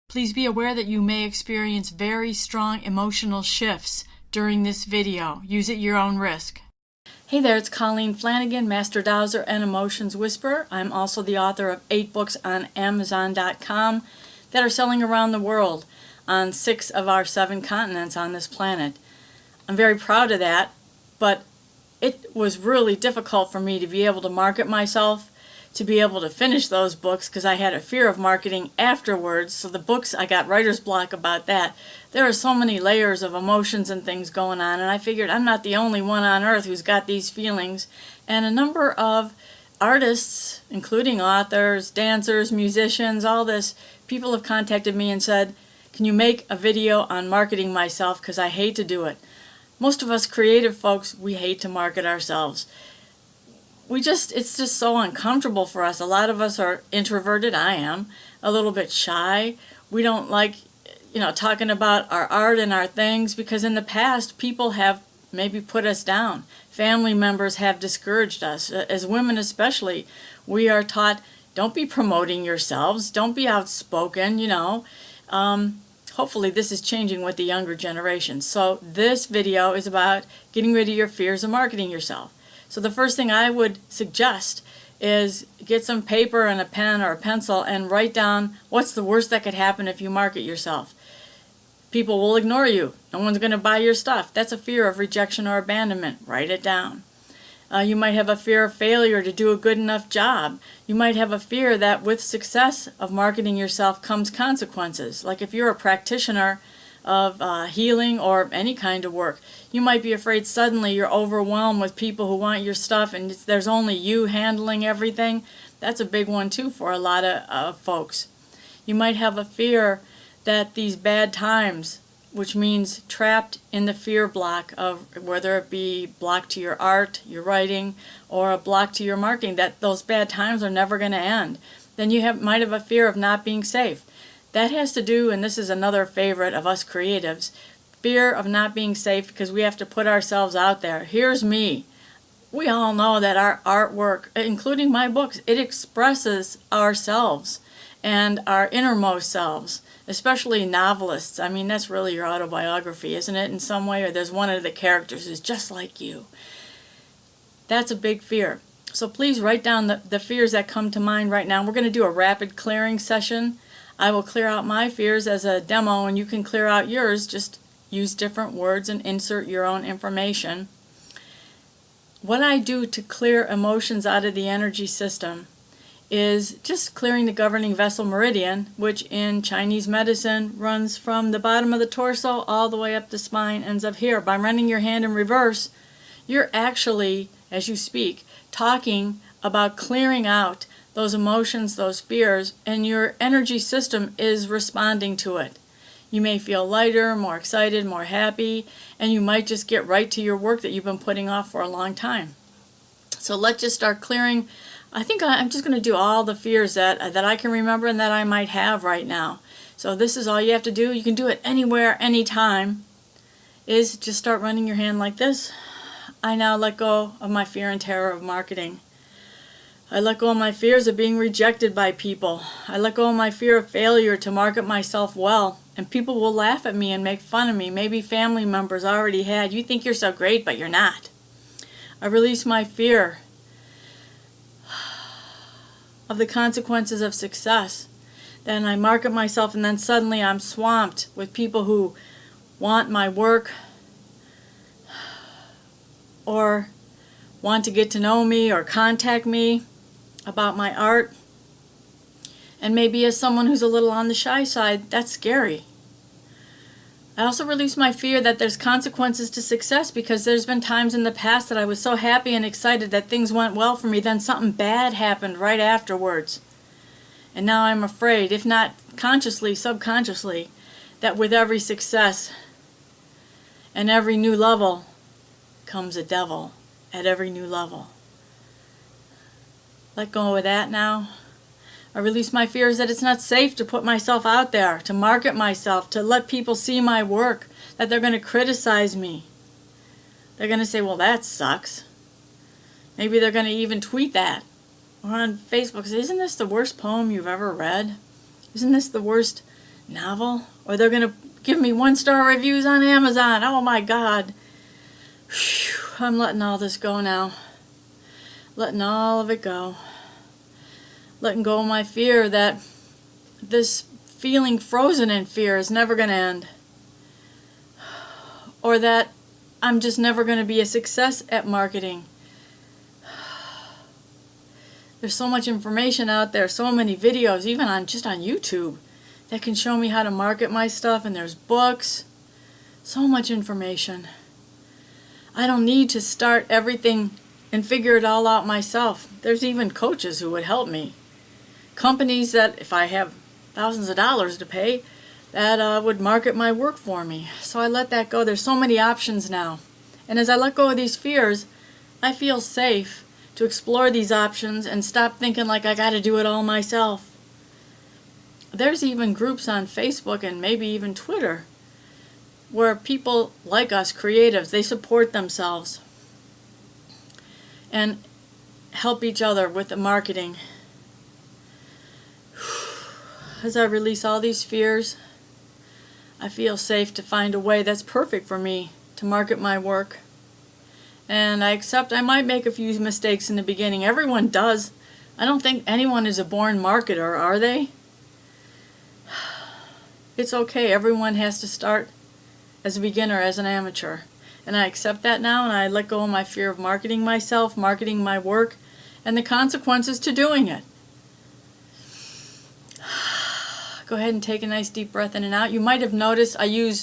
Please be aware that you may experience very strong emotional shifts during this video. Use at your own risk. Hey there, it's Colleen Flanagan, Master Dowser and Emotions Whisperer. I'm also the author of 8 books on Amazon.com that are selling around the world on 6 of our 7 continents on this planet. I'm very proud of that, but it was really difficult for me to be able to market myself, to be able to finish those books, because I had a fear of marketing afterwards. So the books, I got writer's block about that. There are so many layers of emotions and things going on, and I figured I'm not the only one on earth who's got these feelings. And a number of artists, including authors, dancers, musicians, all this, people have contacted me and said, can you make a video on marketing myself, because I hate to do it. Most of us creative folks, we hate to market ourselves. It's just so uncomfortable for us. A lot of us are introverted. I am a little bit shy. We don't like, talking about our art and our things, because in the past people have maybe put us down. Family members have discouraged us. As women especially, we are taught, don't be promoting yourselves, don't be outspoken, Hopefully this is changing with the younger generation. So this video is about getting rid of your fears of marketing yourself. So the first thing I would suggest is get some paper and a pen or a pencil and write down what's the worst that could happen if you market yourself. People will ignore you. No one's going to buy your stuff. That's a fear of rejection or abandonment. Write it down. You might have a fear of failure to do a good enough job. You might have a fear that with success of marketing yourself comes consequences. Like if you're a practitioner of healing or any kind of work, you might be afraid suddenly you're overwhelmed with people who want your stuff and there's only you handling everything. That's a big one too for a lot of folks. You might have a fear that these bad times, which means trapped in the fear block of whether it be block to your art, your writing, or a block to your marketing, that those bad times are never going to end. Then you might have a fear of not being safe. That has to do, and this is another favorite of us creatives, fear of not being safe, because we have to put ourselves out there. Here's me. We all know that our artwork, including my books, it expresses ourselves and our innermost selves, especially novelists. I mean, that's really your autobiography, isn't it, in some way? Or there's one of the characters who's just like you. That's a big fear. So please write down the fears that come to mind right now. We're going to do a rapid clearing session. I will clear out my fears as a demo, and you can clear out yours. Just use different words and insert your own information. What I do to clear emotions out of the energy system is just clearing the governing vessel meridian, which in Chinese medicine runs from the bottom of the torso all the way up the spine, ends up here. By running your hand in reverse, you're actually, as you speak, talking about clearing out those emotions, those fears, and your energy system is responding to it. You may feel lighter, more excited, more happy, and you might just get right to your work that you've been putting off for a long time. So let's just start clearing. I think I'm just going to do all the fears that I can remember and that I might have right now. So this is all you have to do. You can do it anywhere, anytime, is just start running your hand like this. I now let go of my fear and terror of marketing. I let go of my fears of being rejected by people. I let go of my fear of failure to market myself well. And people will laugh at me and make fun of me. Maybe family members already had. You think you're so great, but you're not. I release my fear of the consequences of success. Then I market myself, and then suddenly I'm swamped with people who want my work or want to get to know me or contact me about my art. And maybe as someone who's a little on the shy side, that's scary. I also release my fear that there's consequences to success, because there's been times in the past that I was so happy and excited that things went well for me, then something bad happened right afterwards. And now I'm afraid, if not consciously, subconsciously, that with every success and every new level comes a devil at every new level. Let go of that now. I release my fears that it's not safe to put myself out there, to market myself, to let people see my work, that they're going to criticize me. They're going to say, well, that sucks. Maybe they're going to even tweet that. Or on Facebook, say, isn't this the worst poem you've ever read? Isn't this the worst novel, or they're going to give me 1-star reviews on Amazon. Oh my God. Whew, I'm letting all this go now. Letting all of it go. Letting go of my fear that this feeling frozen in fear is never going to end. Or that I'm just never going to be a success at marketing. There's so much information out there, so many videos, even just on YouTube, that can show me how to market my stuff, and there's books. So much information. I don't need to start everything and figure it all out myself. There's even coaches who would help me. Companies that, if I have thousands of dollars to pay, that would market my work for me. So I let that go. There's so many options now. And as I let go of these fears, I feel safe to explore these options and stop thinking like I got to do it all myself. There's even groups on Facebook and maybe even Twitter where people like us, creatives, they support themselves and help each other with the marketing. As I release all these fears, I feel safe to find a way that's perfect for me to market my work. And I accept I might make a few mistakes in the beginning. Everyone does. I don't think anyone is a born marketer, are they? It's okay. Everyone has to start as a beginner, as an amateur. And I accept that now, and I let go of my fear of marketing myself, marketing my work, and the consequences to doing it. Go ahead and take a nice deep breath in and out. You might have noticed you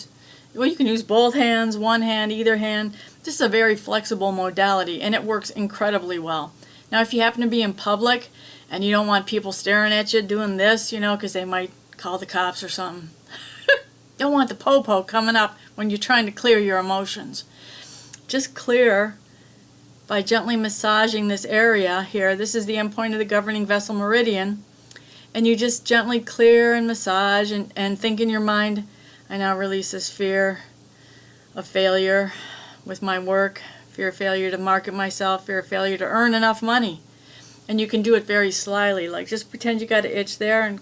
can use both hands, one hand, either hand. This is a very flexible modality, and it works incredibly well. Now, if you happen to be in public and you don't want people staring at you doing this, because they might call the cops or something. Don't want the po-po coming up when you're trying to clear your emotions. Just clear by gently massaging this area here. This is the end point of the governing vessel meridian. And you just gently clear and massage and think in your mind, I now release this fear of failure with my work, fear of failure to market myself, fear of failure to earn enough money. And you can do it very slyly, like just pretend you got an itch there and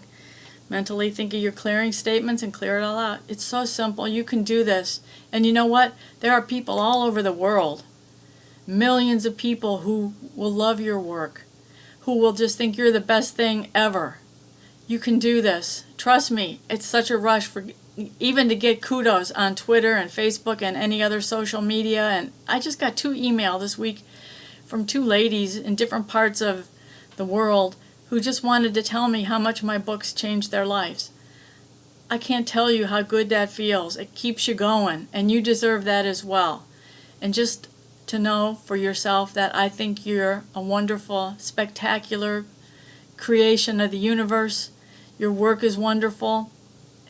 mentally think of your clearing statements and clear it all out. It's so simple. You can do this. And you know what? There are people all over the world, millions of people who will love your work, who will just think you're the best thing ever. You can do this. Trust me, it's such a rush for even to get kudos on Twitter and Facebook and any other social media. And I just got 2 emails this week from 2 ladies in different parts of the world who just wanted to tell me how much my books changed their lives. I can't tell you how good that feels. It keeps you going, and you deserve that as well. And just to know for yourself that I think you're a wonderful, spectacular creation of the universe. Your work is wonderful,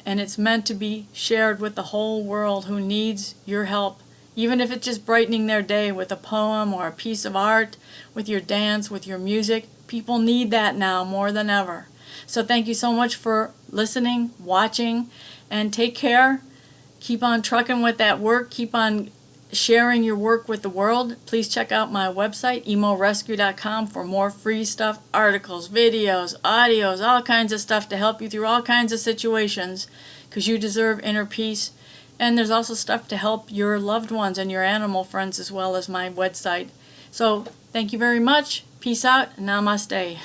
and it's meant to be shared with the whole world who needs your help, even if it's just brightening their day with a poem or a piece of art, with your dance, with your music. People need that now more than ever. So thank you so much for listening, watching, and take care. Keep on trucking with that work. Keep on sharing your work with the world. Please check out my website, emorescue.com, for more free stuff, articles, videos, audios, all kinds of stuff to help you through all kinds of situations, because you deserve inner peace. And there's also stuff to help your loved ones and your animal friends as well as my website. So thank you very much. Peace out. Namaste.